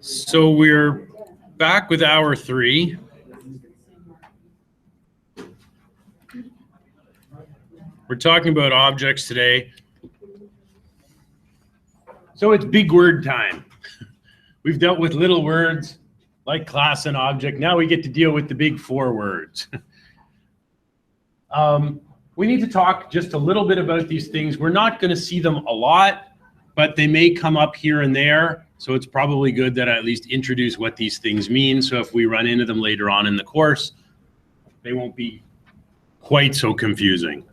So we're back with hour 3. We're talking about objects today. So it's big word time. We've dealt with little words like class and object. Now we get to deal with the big 4 words. We need to talk just a little bit about these things. We're not going to see them a lot, but they may come up here and there. So it's probably good that I at least introduce what these things mean. So if we run into them later on in the course, they won't be quite so confusing.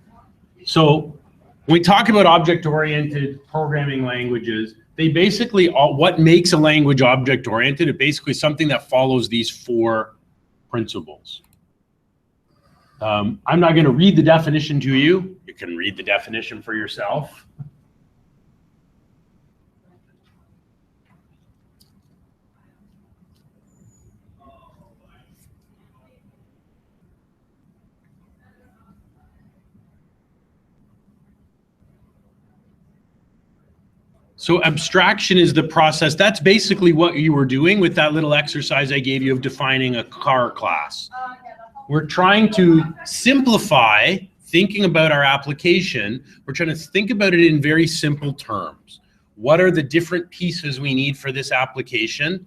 So when we talk about object-oriented programming languages, they basically, what makes a language object-oriented is basically something that follows these 4 principles. I'm not going to read the definition to you. You can read the definition for yourself. So abstraction is the process. That's basically what you were doing with that little exercise I gave you of defining a car class. We're trying to simplify thinking about our application. We're trying to think about it in very simple terms. What are the different pieces we need for this application?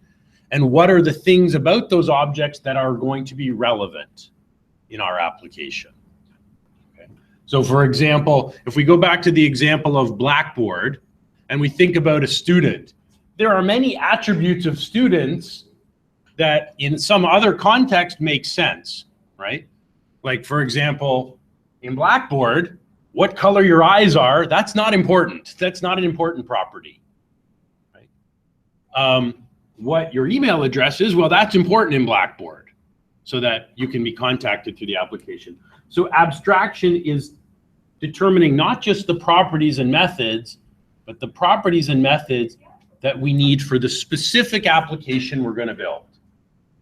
And what are the things about those objects that are going to be relevant in our application? Okay. So for example, if we go back to the example of Blackboard, and we think about a student, there are many attributes of students that in some other context make sense, right? Like for example, in Blackboard, what color your eyes are, that's not important. That's not an important property, right? What your email address is, well, that's important in Blackboard so that you can be contacted through the application. So abstraction is determining not just the properties and methods, but the properties and methods that we need for the specific application we're going to build.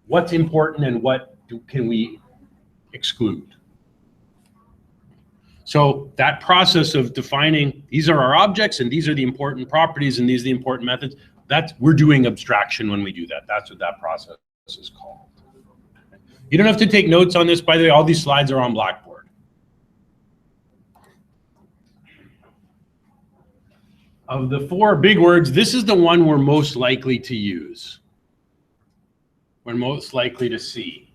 What's important and what can we exclude? So that process of defining, these are our objects and these are the important properties and these are the important methods, we're doing abstraction when we do that. That's what that process is called. You don't have to take notes on this, by the way, all these slides are on Blackboard. Of the 4 big words, this is the one we're most likely to use. We're most likely to see,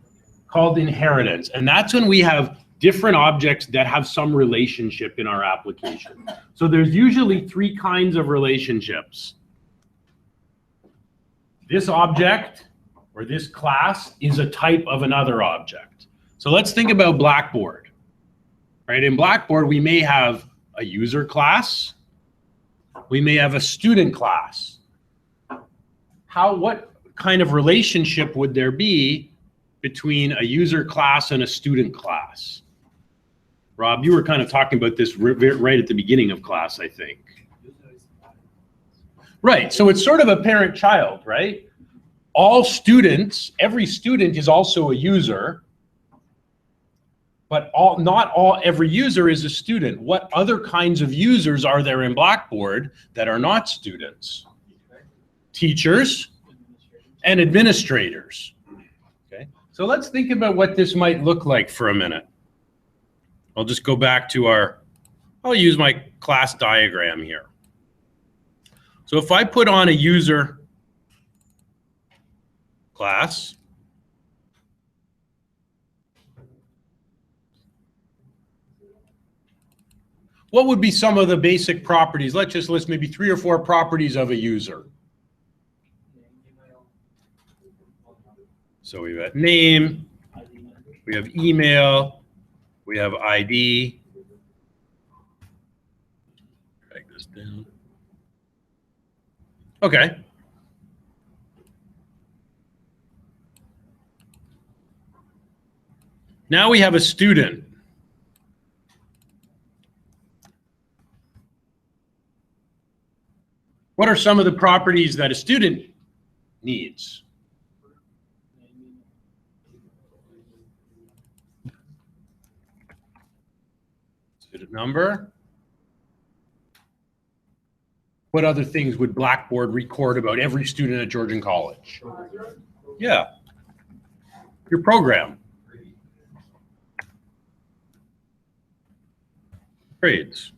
called inheritance. And that's when we have different objects that have some relationship in our application. So there's usually 3 kinds of relationships. This object or this class is a type of another object. So let's think about Blackboard. Right? In Blackboard, we may have a user class. We may have a student class. What kind of relationship would there be between a user class and a student class? Rob, you were kind of talking about this right at the beginning of class, I think. Right, so it's sort of a parent-child, right? All students, every student is also a user, but every user is a student. What other kinds of users are there in Blackboard that are not students? Teachers and administrators. Okay, so let's think about what this might look like for a minute. I'll just go back to I'll use my class diagram here. So if I put on a user class, what would be some of the basic properties? Let's just list maybe 3 or 4 properties of a user. So we've got name, we have email, we have ID. Drag this down. Okay. Now we have a student. What are some of the properties that a student needs? Student number, What other things would Blackboard record about every student at Georgian College? Yeah. Your program. Grades.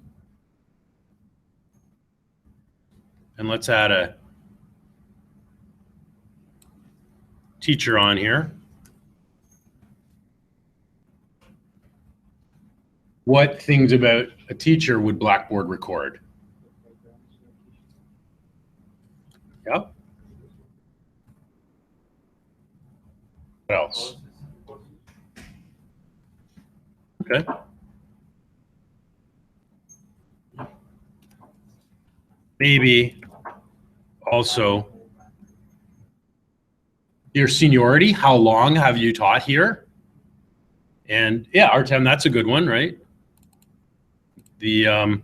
And let's add a teacher on here. What things about a teacher would Blackboard record? Yep. What else? Okay. Maybe also your seniority. How long have you taught here? And yeah, Artem, that's a good one, right? The are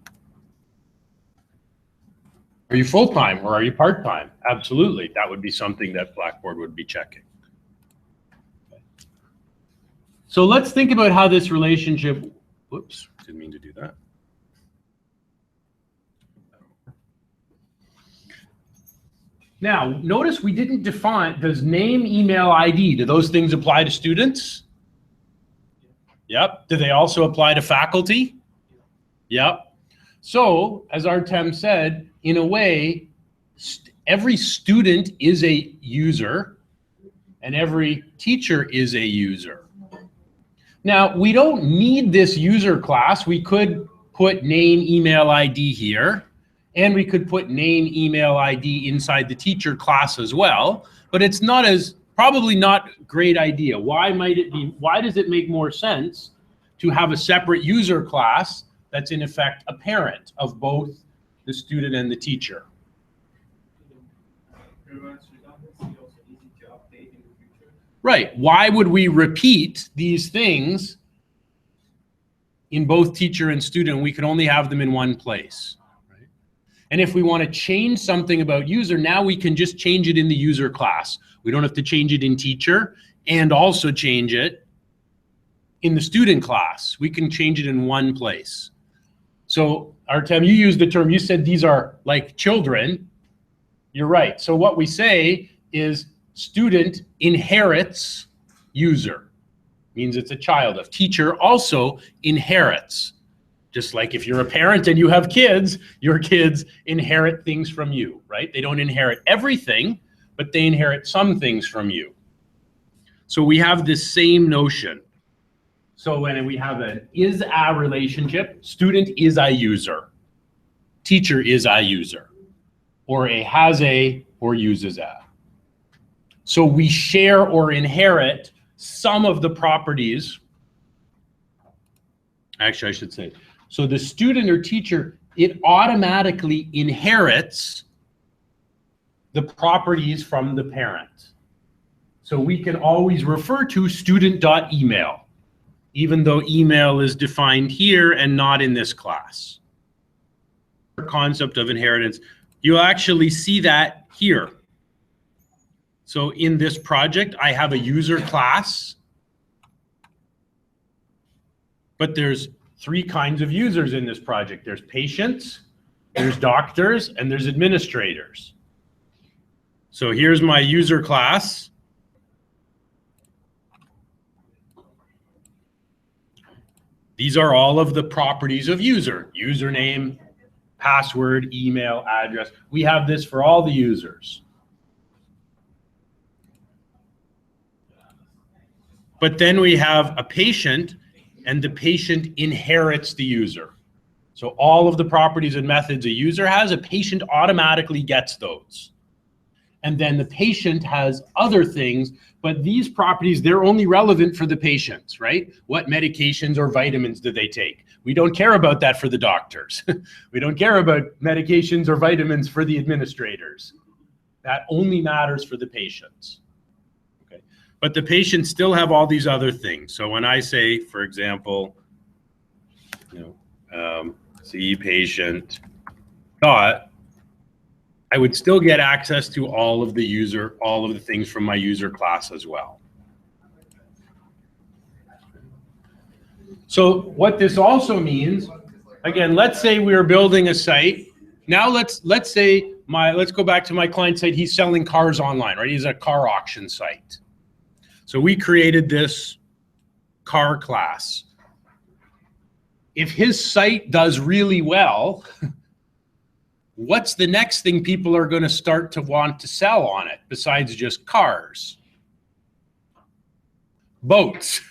you full-time or are you part-time? Absolutely. That would be something that Blackboard would be checking. Okay. So let's think about how this relationship, whoops, didn't mean to do that. Now, notice we didn't define, does name, email, ID, do those things apply to students? Yep. Do they also apply to faculty? Yep. So, as Artem said, in a way, every student is a user and every teacher is a user. Now, we don't need this user class. We could put name, email, ID here. And we could put name, email, ID inside the teacher class as well, but it's not as, probably not a great idea. Why might it be, why does it make more sense to have a separate user class that's in effect a parent of both the student and the teacher? Right, why would we repeat these things in both teacher and student? We could only have them in one place. And if we want to change something about user, now we can just change it in the user class. We don't have to change it in teacher and also change it in the student class. We can change it in one place. So Artem, you used the term, you said these are like children. You're right. So what we say is student inherits user. Means it's a child of. Teacher also inherits. Just like if you're a parent and you have kids, your kids inherit things from you, right? They don't inherit everything, but they inherit some things from you. So we have this same notion. So when we have an is-a relationship, student is a user, teacher is a user, or a has a or uses a. So we share or inherit some of the properties. Actually, I should say, so the student or teacher, it automatically inherits the properties from the parent. So we can always refer to student.email, even though email is defined here and not in this class. The concept of inheritance, you'll actually see that here. So in this project, I have a user class, but there's three kinds of users in this project. There's patients, there's doctors, and there's administrators. So here's my user class. These are all of the properties of user. Username, password, email, address. We have this for all the users. But then we have a patient, and the patient inherits the user. So all of the properties and methods a user has, a patient automatically gets those. And then the patient has other things, but these properties, they're only relevant for the patients, right? What medications or vitamins do they take? We don't care about that for the doctors. We don't care about medications or vitamins for the administrators. That only matters for the patients. Okay. But the patients still have all these other things. So when I say, for example, see patient dot, I would still get access to all of the things from my user class as well. So what this also means, again, let's say we're building a site Now let's say let's go back to my client site. He's selling cars online, right? He's a car auction site. So we created this car class. If his site does really well, what's the next thing people are going to start to want to sell on it besides just cars? Boats,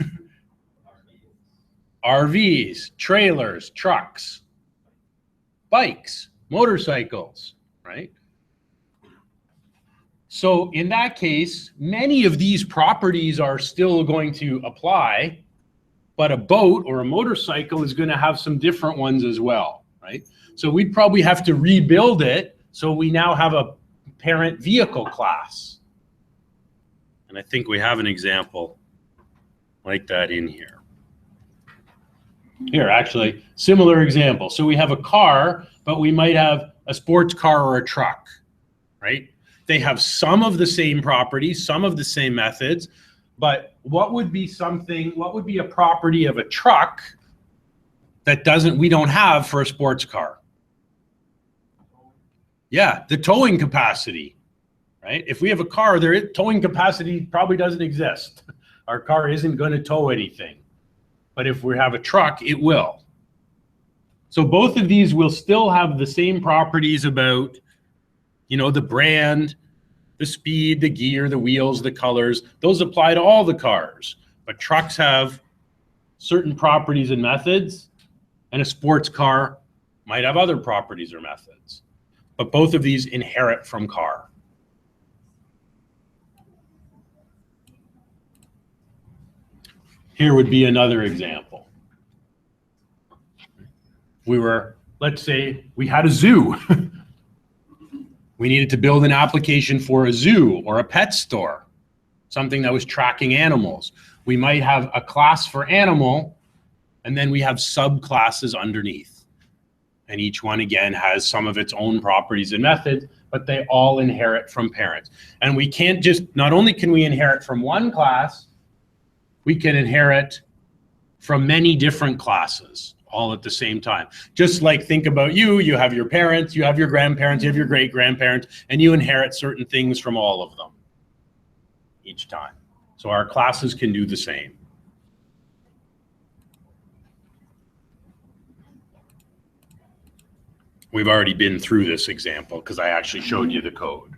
RVs, trailers, trucks, bikes, motorcycles, right? So in that case, many of these properties are still going to apply, but a boat or a motorcycle is going to have some different ones as well, right? So we'd probably have to rebuild it so we now have a parent vehicle class. And I think we have an example like that in here. Here, actually, similar example. So we have a car, but we might have a sports car or a truck, right? They have some of the same properties, some of the same methods, but what would be a property of a truck that we don't have for a sports car? Yeah, the towing capacity, right? If we have a car, towing capacity probably doesn't exist. Our car isn't going to tow anything. But if we have a truck, it will. So both of these will still have the same properties about, the brand, the speed, the gear, the wheels, the colors. Those apply to all the cars. But trucks have certain properties and methods, and a sports car might have other properties or methods. But both of these inherit from car. Here would be another example. Let's say we had a zoo. We needed to build an application for a zoo or a pet store, something that was tracking animals. We might have a class for animal, and then we have subclasses underneath. And each one, again, has some of its own properties and methods, but they all inherit from parents. And we can't not only can we inherit from one class, we can inherit from many different classes all at the same time. Just like think about you have your parents, you have your grandparents, you have your great-grandparents, and you inherit certain things from all of them each time. So our classes can do the same. We've already been through this example because I actually showed you the code.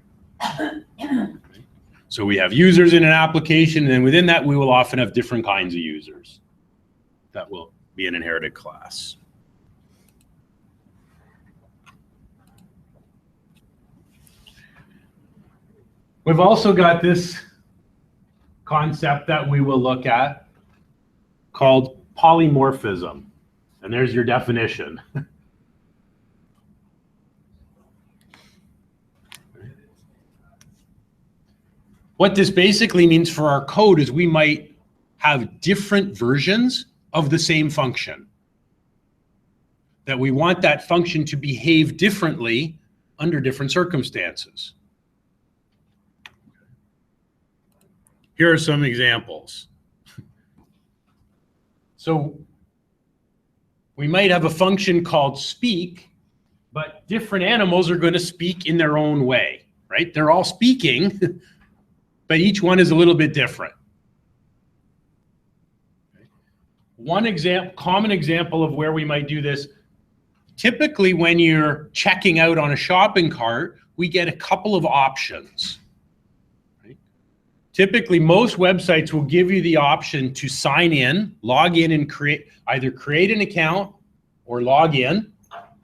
So we have users in an application, and then within that, we will often have different kinds of users. That will be an inherited class. We've also got this concept that we will look at called polymorphism. And there's your definition. What this basically means for our code is we might have different versions of the same function. That we want that function to behave differently under different circumstances. Here are some examples. So we might have a function called speak, but different animals are going to speak in their own way, right? They're all speaking, but each one is a little bit different. One common example of where we might do this, typically when you're checking out on a shopping cart, we get a couple of options. Right? Typically, most websites will give you the option to sign in, log in, and either create an account or log in,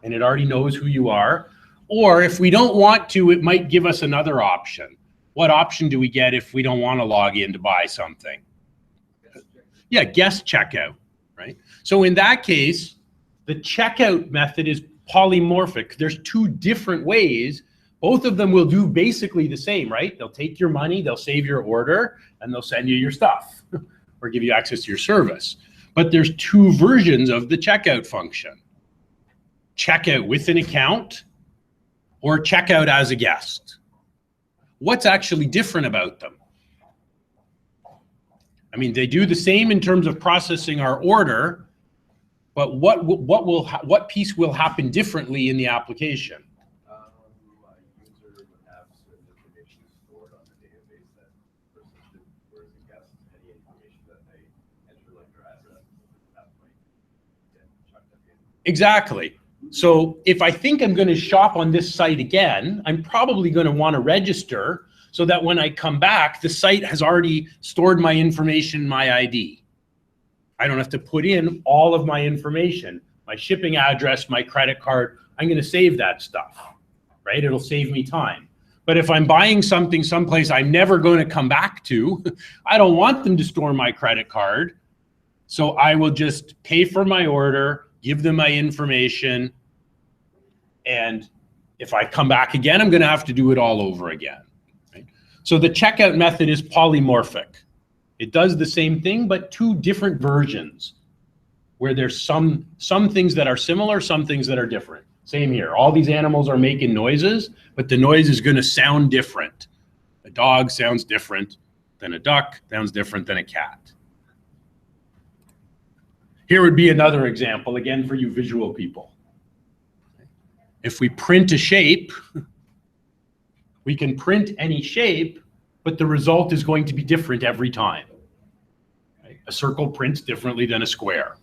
and it already knows who you are. Or if we don't want to, it might give us another option. What option do we get if we don't want to log in to buy something? Yeah, guest checkout, right? So in that case, the checkout method is polymorphic. There's two different ways. Both of them will do basically the same, right? They'll take your money, they'll save your order, and they'll send you your stuff or give you access to your service. But there's two versions of the checkout function. Checkout with an account or checkout as a guest. What's actually different about them? I mean, they do the same in terms of processing our order, but what piece will happen differently in the application? information is stored on the database that persisted, whereas I guess any information that they enter, like their address, that might get chucked up in. Exactly. So if I think I'm going to shop on this site again, I'm probably going to want to register so that when I come back, the site has already stored my information, my ID. I don't have to put in all of my information, my shipping address, my credit card. I'm going to save that stuff, right? It'll save me time. But if I'm buying something someplace I'm never going to come back to, I don't want them to store my credit card. So I will just pay for my order, give them my information, and if I come back again, I'm going to have to do it all over again. Right? So the checkout method is polymorphic. It does the same thing, but two different versions, where there's some things that are similar, some things that are different. Same here. All these animals are making noises, but the noise is going to sound different. A dog sounds different than a duck, sounds different than a cat. Here would be another example, again, for you visual people. If we print a shape, we can print any shape, but the result is going to be different every time. Right? A circle prints differently than a square.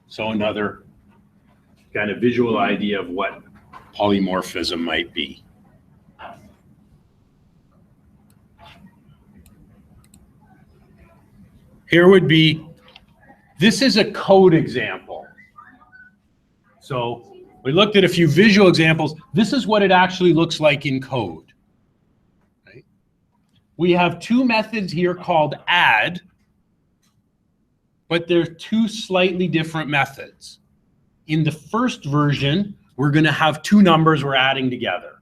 So another kind of visual idea of what polymorphism might be. Here would be, this is a code example. So we looked at a few visual examples. This is what it actually looks like in code. Right? We have two methods here called add, but they're two slightly different methods. In the first version, we're going to have two numbers we're adding together.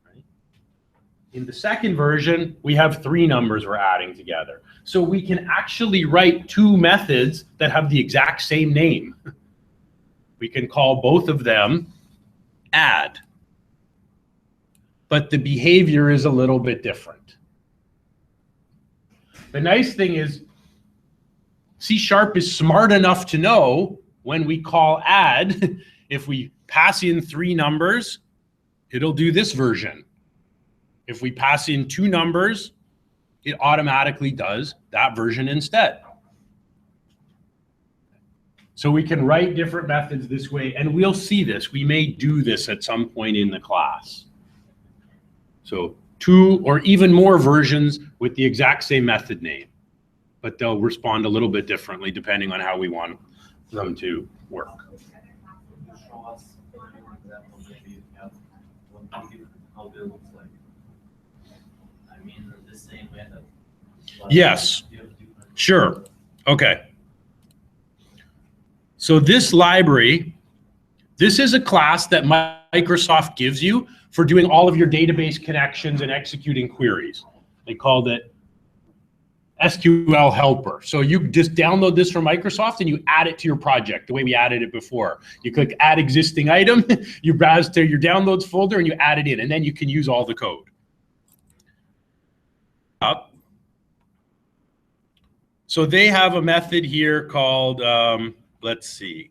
Right? In the second version, we have three numbers we're adding together. So we can actually write two methods that have the exact same name. We can call both of them add, but the behavior is a little bit different. The nice thing is C# is smart enough to know when we call add, if we pass in three numbers, it'll do this version. If we pass in two numbers, it automatically does that version instead. So we can write different methods this way, and we'll see this. We may do this at some point in the class. So two or even more versions with the exact same method name, but they'll respond a little bit differently depending on how we want them to work. Yes, sure. Okay. So this library, this is a class that Microsoft gives you for doing all of your database connections and executing queries. They called it SQL Helper. So you just download this from Microsoft and you add it to your project the way we added it before. You click add existing item, you browse to your downloads folder and you add it in, and then you can use all the code. So they have a method here called, let's see.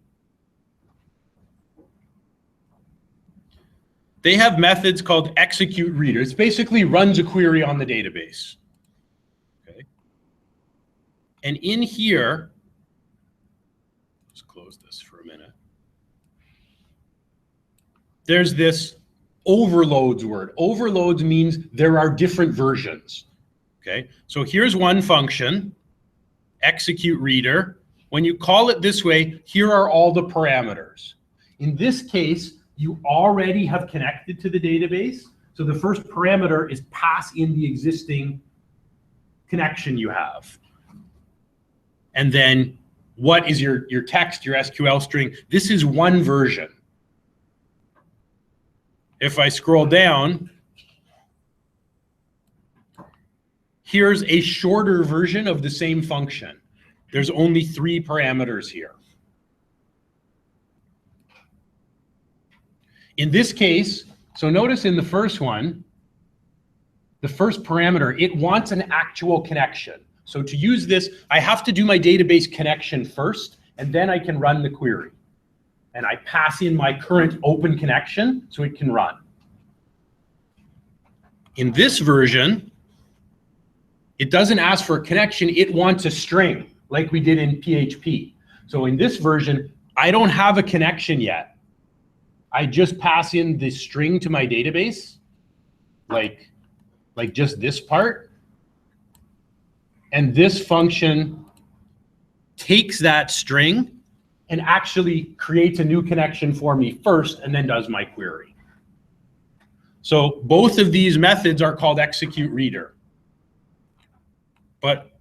They have methods called execute reader. It basically runs a query on the database. Okay. And in here, let's close this for a minute. There's this overloads word. Overloads means there are different versions. Okay. So here's one function, execute reader. When you call it this way, here are all the parameters. In this case, you already have connected to the database. So the first parameter is pass in the existing connection you have. And then what is your text, your SQL string? This is one version. If I scroll down, here's a shorter version of the same function. There's only 3 parameters here. In this case, so notice in the first one, the first parameter, it wants an actual connection. So to use this, I have to do my database connection first, and then I can run the query. And I pass in my current open connection so it can run. In this version, it doesn't ask for a connection, it wants a string, like we did in PHP. So in this version, I don't have a connection yet. I just pass in the string to my database, like just this part. And this function takes that string and actually creates a new connection for me first and then does my query. So both of these methods are called execute reader, but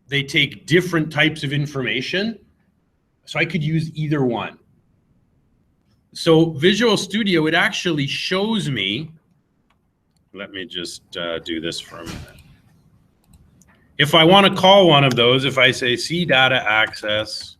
they take different types of information. So I could use either one. So Visual Studio, it actually shows me, let me just do this for a minute. If I want to call one of those, if I say see data access,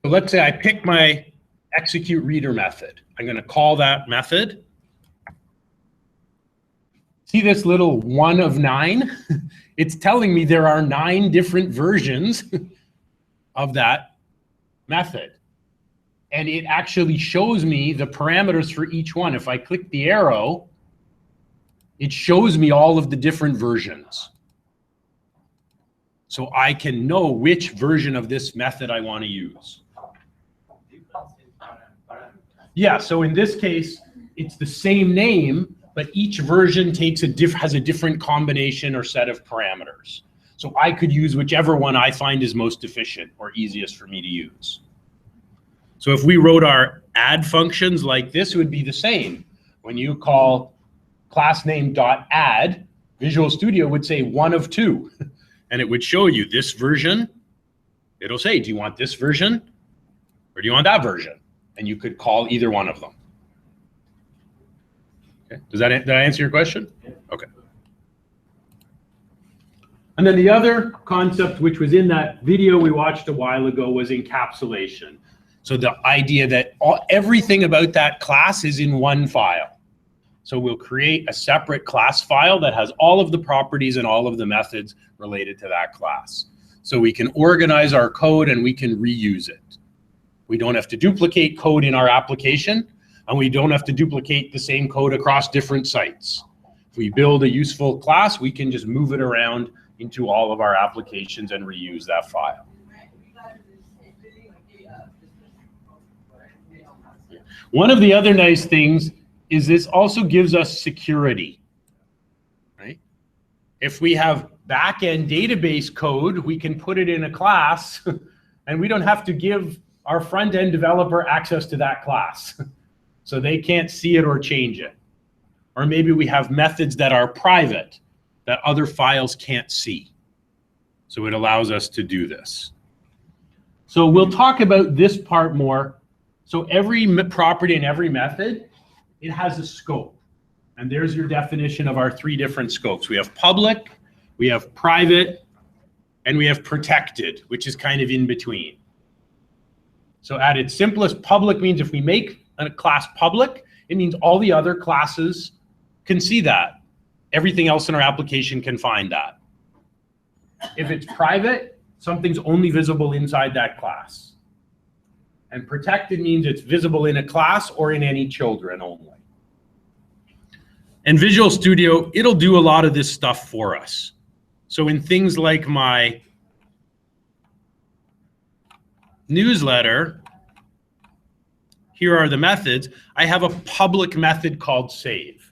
so let's say I pick my execute reader method. I'm going to call that method. See this little 1 of 9? It's telling me there are 9 different versions of that method. And it actually shows me the parameters for each one. If I click the arrow, it shows me all of the different versions. So I can know which version of this method I want to use. Yeah, so in this case, it's the same name, but each version has a different combination or set of parameters. So I could use whichever one I find is most efficient or easiest for me to use. So if we wrote our add functions like this, it would be the same. When you call class name .add, Visual Studio would say 1 of 2. And it would show you this version. It'll say, do you want this version or do you want that version? And you could call either one of them. Okay. Did I answer your question? Yeah. Okay. And then the other concept, which was in that video we watched a while ago, was encapsulation. So the idea that everything about that class is in one file. So we'll create a separate class file that has all of the properties and all of the methods related to that class. So we can organize our code and we can reuse it. We don't have to duplicate code in our application, and we don't have to duplicate the same code across different sites. If we build a useful class, we can just move it around into all of our applications and reuse that file. One of the other nice things is this also gives us security, right? If we have back-end database code, we can put it in a class and we don't have to give our front-end developer access to that class. So they can't see it or change it. Or maybe we have methods that are private that other files can't see. So it allows us to do this. So we'll talk about this part more. So every property and every method, it has a scope. And there's your definition of our 3 different scopes. We have public, we have private, and we have protected, which is kind of in between. So at its simplest, public means if we make a class public, it means all the other classes can see that. Everything else in our application can find that. If it's private, something's only visible inside that class. And protected means it's visible in a class or in any children only. And Visual Studio, it'll do a lot of this stuff for us. So in things like my newsletter, here are the methods. I have a public method called save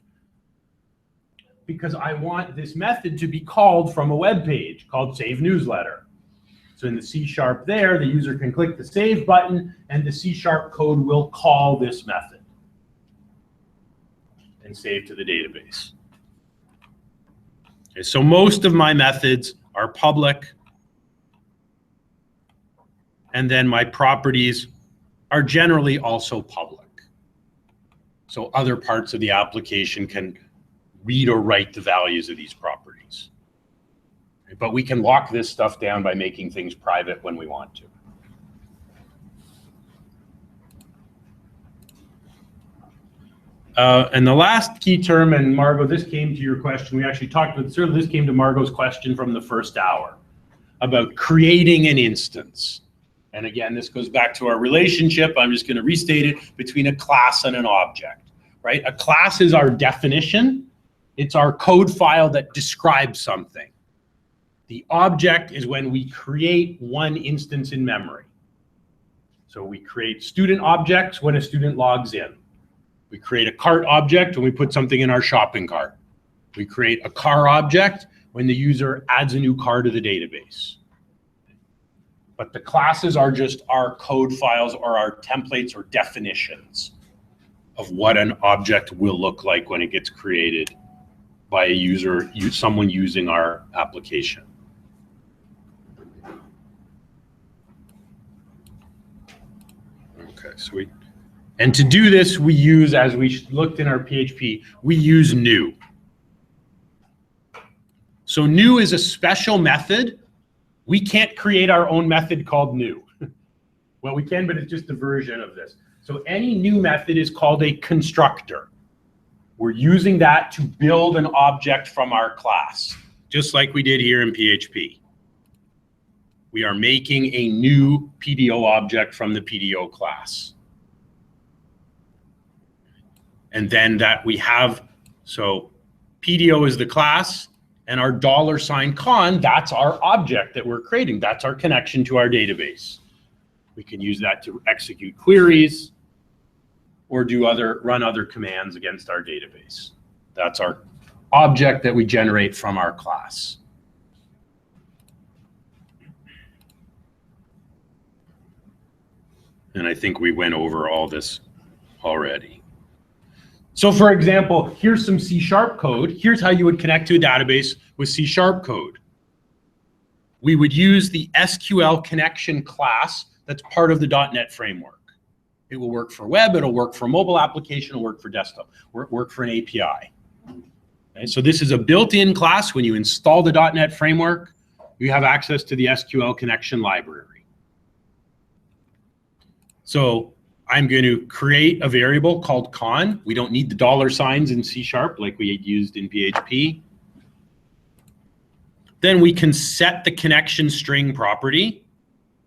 because I want this method to be called from a web page called save newsletter. So in the C# there, the user can click the save button and the C# code will call this method and save to the database. Okay, so most of my methods are public, and then my properties are generally also public. So other parts of the application can read or write the values of these properties. But we can lock this stuff down by making things private when we want to. And the last key term, and Margot, this came to your question. We actually talked about this came to Margot's question from the first hour about creating an instance. And again, this goes back to our relationship. I'm just going to restate it between a class and an object, right? A class is our definition. It's our code file that describes something. The object is when we create one instance in memory. So we create student objects when a student logs in. We create a cart object when we put something in our shopping cart. We create a car object when the user adds a new car to the database. But the classes are just our code files or our templates or definitions of what an object will look like when it gets created by a user, someone using our application. Okay, so and to do this, we use, as we looked in our PHP, we use new. So new is a special method. We can't create our own method called new. Well, we can, but it's just a version of this. So any new method is called a constructor. We're using that to build an object from our class, just like we did here in PHP. We are making a new PDO object from the PDO class. And then that we have, so PDO is the class, and our $con, that's our object that we're creating. That's our connection to our database. We can use that to execute queries or run other commands against our database. That's our object that we generate from our class. And I think we went over all this already. So for example, here's some C# code. Here's how you would connect to a database with C# code. We would use the SQL Connection class that's part of the .NET framework. It will work for web, it'll work for mobile application, it'll work for desktop, work for an API. Okay, so this is a built-in class. When you install the .NET framework, you have access to the SQL Connection library. So I'm going to create a variable called con. We don't need the $ in C# like we had used in PHP. Then we can set the connection string property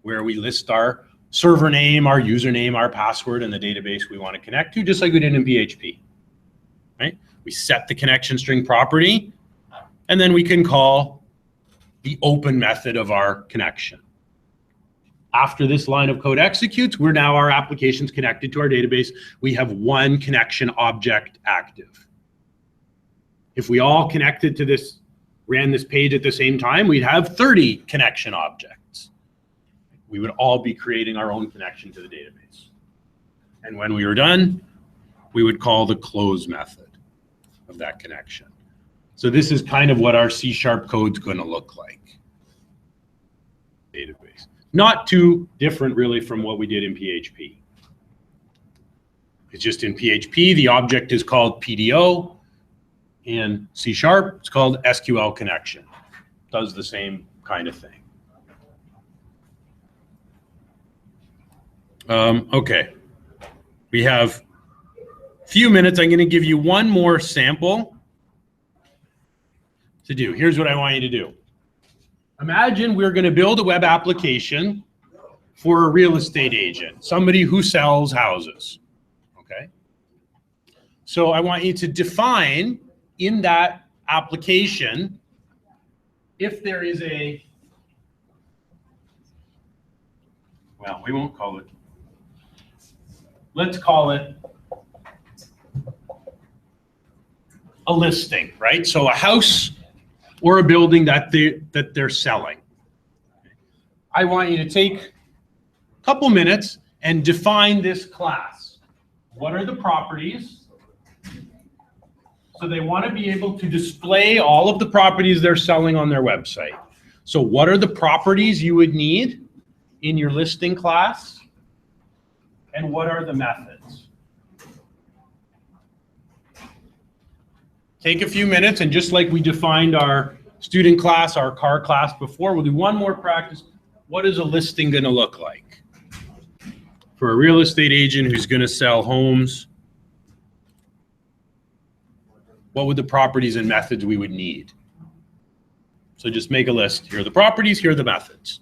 where we list our server name, our username, our password, and the database we want to connect to, just like we did in PHP. Right? We set the connection string property, and then we can call the open method of our connection. After this line of code executes, our application's connected to our database. We have one connection object active. If we all connected to this, ran this page at the same time, we'd have 30 connection objects. We would all be creating our own connection to the database. And when we were done, we would call the close method of that connection. So this is kind of what our C# code's going to look like. Database. Not too different really from what we did in PHP. It's just in PHP, the object is called PDO. In C#, it's called SQL Connection. Does the same kind of thing. Okay. We have a few minutes. I'm going to give you one more sample to do. Here's what I want you to do. Imagine we're going to build a web application for a real estate agent, somebody who sells houses, okay? So I want you to define in that application if there is a, well, we won't call it, let's call it a listing, right? So a house or a building that they're selling. I want you to take a couple minutes and define this class. What are the properties? So they want to be able to display all of the properties they're selling on their website. So what are the properties you would need in your listing class? And what are the methods? Take a few minutes, and just like we defined our student class, our car class before, we'll do one more practice. What is a listing going to look like for a real estate agent who's going to sell homes what would the properties and methods we would need? So just make a list. Here are the properties, here are the methods.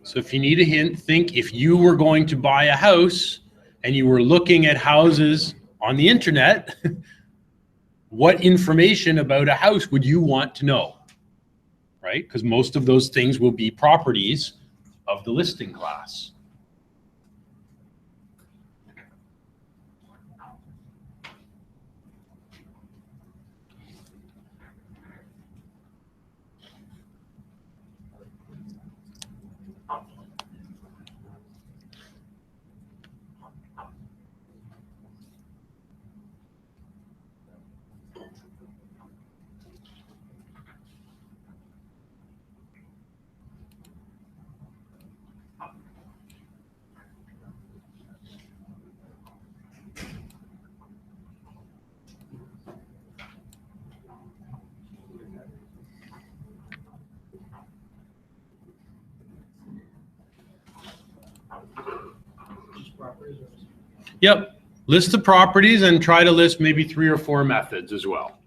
So if you need a hint, think if you were going to buy a house and you were looking at houses on the internet, what information about a house would you want to know, right? Because most of those things will be properties of the listing class. Yep, list the properties and try to list maybe 3 or 4 methods as well.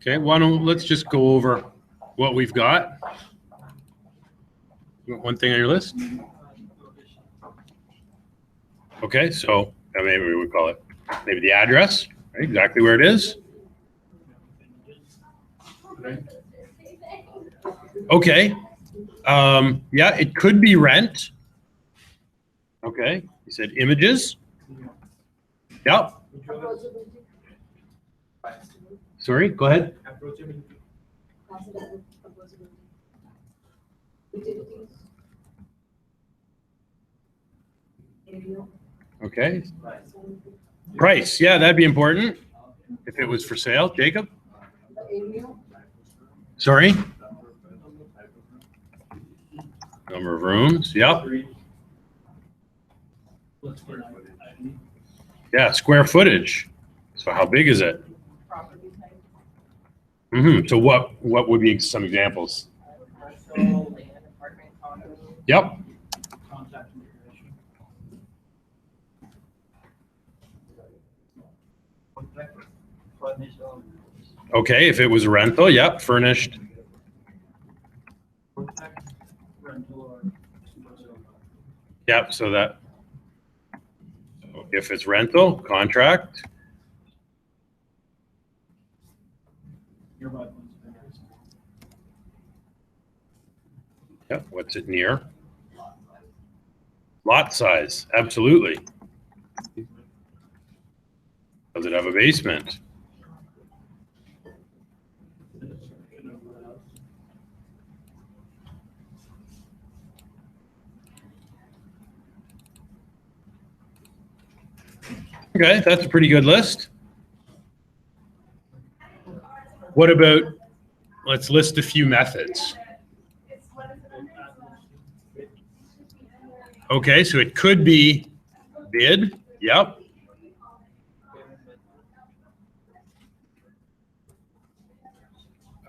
Okay, let's just go over what we've got. One thing on your list? Okay, so maybe we would call it maybe the address, right? Exactly where it is. Okay, yeah, it could be rent. Okay, you said images. Yep. Sorry, go ahead. Okay. Price, yeah, that'd be important if it was for sale. Jacob? Sorry? Number of rooms, yep. Yeah, square footage. So how big is it? So what would be some examples? Yep. Okay, if it was a rental, yep, furnished. Yep, so that, if it's rental, contract. Yep, what's it near? Lot size, absolutely. Does it have a basement? Okay, that's a pretty good list. What about, let's list a few methods. Okay, so it could be bid, yep.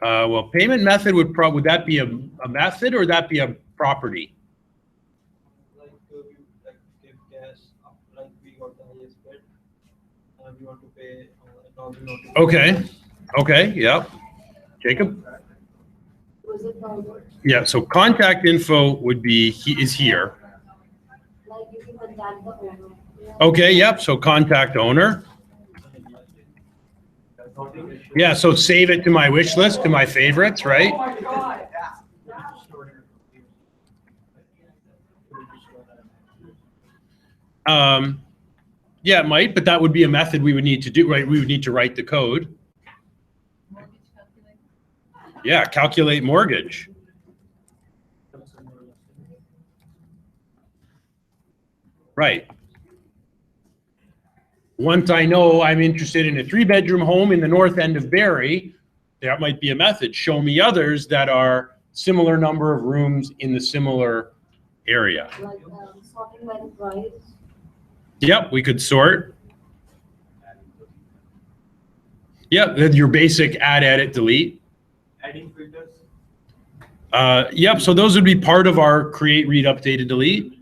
Well, payment method would that be a method or would that be a property? Like give cash, like we got the highest bid, and we want to pay. Okay. Okay. Yep. Jacob. Yeah. So contact info would be is here. Okay. Yep. So contact owner. Yeah. So save it to my wish list, to my favorites, right? Oh my God. Yeah, it might, but that would be a method we would need to do, right? We would need to write the code. Yeah, calculate mortgage. Right. Once I know I'm interested in a 3-bedroom home in the north end of Barrie, that might be a method. Show me others that are similar number of rooms in the similar area. Like sorting by the price. Yep, we could sort. Yep, then your basic add, edit, delete. Adding filters. Yep, so those would be part of our create, read, update, and delete.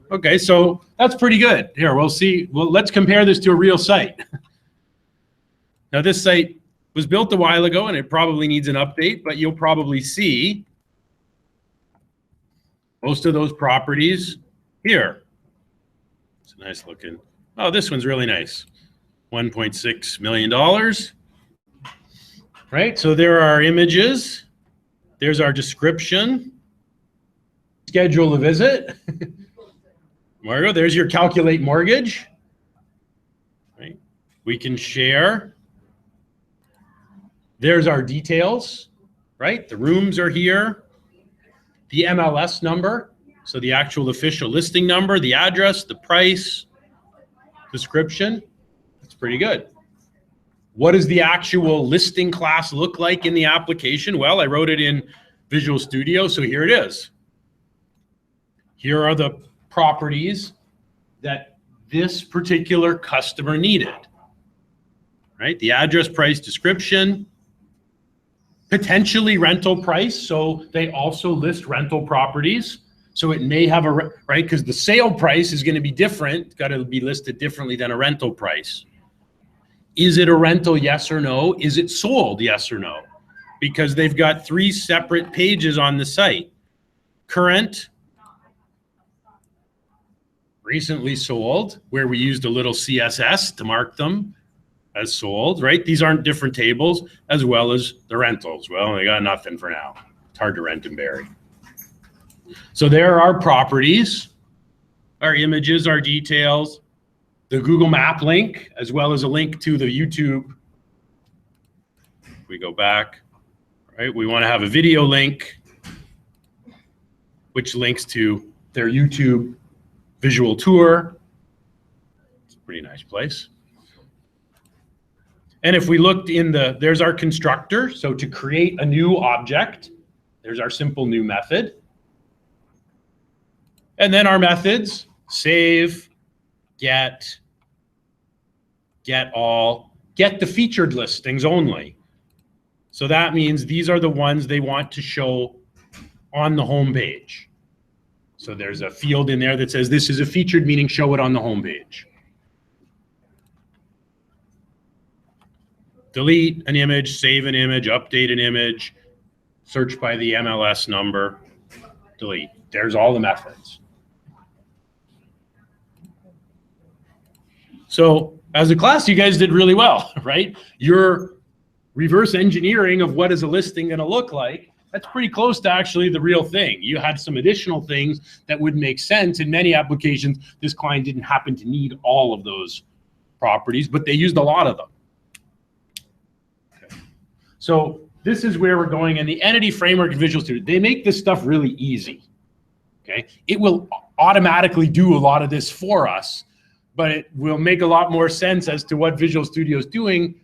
Okay, so that's pretty good. Here, we'll see. Well, let's compare this to a real site. Now, this site was built a while ago, and it probably needs an update, but you'll probably see most of those properties here. It's nice looking. Oh, this one's really nice. $1.6 million. Right, so there are images. There's our description. Schedule a visit. Margo, there's your calculate mortgage. Right, we can share. There's our details, right? The rooms are here. The MLS number. So the actual official listing number, the address, the price, description. That's pretty good. What does the actual listing class look like in the application? Well, I wrote it in Visual Studio, so here it is. Here are the properties that this particular customer needed, right? The address, price, description, potentially rental price. So they also list rental properties. So it may have a, right? Because the sale price is going to be different, got to be listed differently than a rental price. Is it a rental? Yes or no? Is it sold? Yes or no? Because they've got 3 separate pages on the site. Current, recently sold, where we used a little CSS to mark them as sold, right? These aren't different tables, as well as the rentals. Well, they got nothing for now. It's hard to rent in Barrie. So there are our properties, our images, our details, the Google Map link, as well as a link to the YouTube. If we go back, right? We want to have a video link, which links to their YouTube visual tour. It's a pretty nice place. And if we looked in there's our constructor. So to create a new object, there's our simple new method. And then our methods, save, get all, get the featured listings only. So that means these are the ones they want to show on the home page. So there's a field in there that says this is a featured, meaning show it on the home page. Delete an image, save an image, update an image, search by the MLS number, delete. There's all the methods. So as a class, you guys did really well, right? Your reverse engineering of what is a listing going to look like, that's pretty close to actually the real thing. You had some additional things that would make sense. In many applications, this client didn't happen to need all of those properties, but they used a lot of them. Okay. So this is where we're going. And the entity framework and Visual Studio, they make this stuff really easy. Okay. It will automatically do a lot of this for us, but it will make a lot more sense as to what Visual Studio is doing,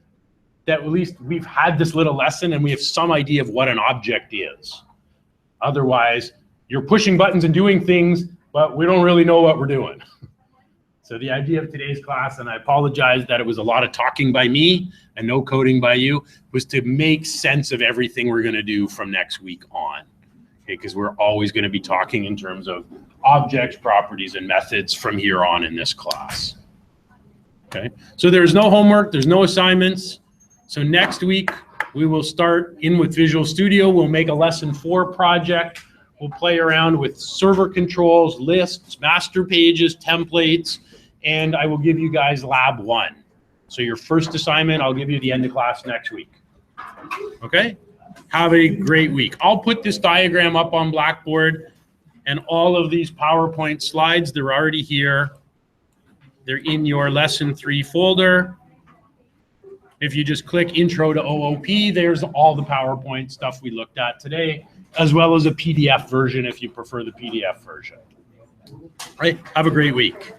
that at least we've had this little lesson and we have some idea of what an object is. Otherwise, you're pushing buttons and doing things, but we don't really know what we're doing. So the idea of today's class, and I apologize that it was a lot of talking by me and no coding by you, was to make sense of everything we're going to do from next week on. Okay, because we're always going to be talking in terms of objects, properties, and methods from here on in this class. Okay, so there's no homework, there's no assignments. So next week, we will start in with Visual Studio. We'll make a lesson 4 project. We'll play around with server controls, lists, master pages, templates, and I will give you guys lab 1. So your first assignment, I'll give you the end of class next week. Okay? Have a great week. I'll put this diagram up on Blackboard, and all of these PowerPoint slides, they're already here. They're in your lesson 3 folder. If you just click Intro to OOP, there's all the PowerPoint stuff we looked at today, as well as a PDF version if you prefer the PDF version. All right, have a great week.